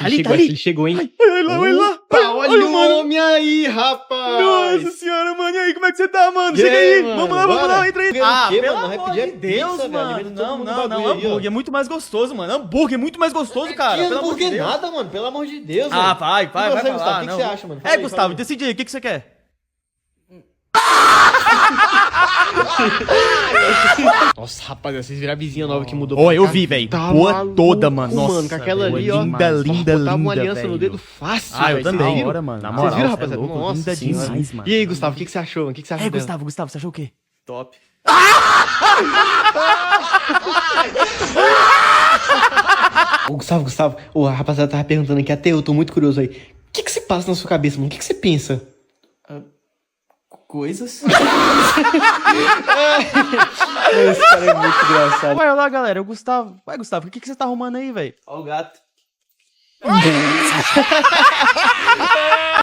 Ele chegou, hein? Olha lá, olha lá. Olha o mano. homem aí, rapaz! Nossa senhora, mano. E aí, como é que você tá, mano? E Chega aí, aí. mano? Vamos lá, entra aí. Querendo o quê, mano? Nós vai pedir de Deus, pizza, velho. mano. Alimenta todo Não, mundo não, no não. bagulho aí, ó. Hambúrguer é muito mais gostoso, mano. Hambúrguer é muito mais gostoso, cara. Que Pelo amor de hambúrguer Deus. nada, mano. Pelo amor de Deus, Ah, velho. vai E você, Gustavo, falar. o que você acha, mano? Fala É, aí, Gustavo, fala aí. decide aí. O que você quer? Nossa, rapaziada, vocês viram a vizinha nova que mudou Ó, eu cá? vi, velho. Tá Boa maluco, toda, mano. mano, Nossa, com aquela velho, ali, ó. linda, linda, Botava uma linda, aliança no velho. dedo fácil, Ah, eu velho. Vocês também. viram? Hora, mano. Na Vocês moral, viram, cê é rapaziada? louco, Nossa linda senhora. demais, mano. E aí, Gustavo, o que você achou, mano? O que você achou É, dela? Gustavo, você achou o quê? Top. Ô, Gustavo, ô, a rapaziada tava perguntando aqui, até eu tô muito curioso aí. O que se passa na sua cabeça, mano? O que você pensa? Coisas. Esse cara é muito engraçado. Vai lá, galera. O Gustavo. Vai, Gustavo. O que você tá arrumando aí, velho? Ó o gato.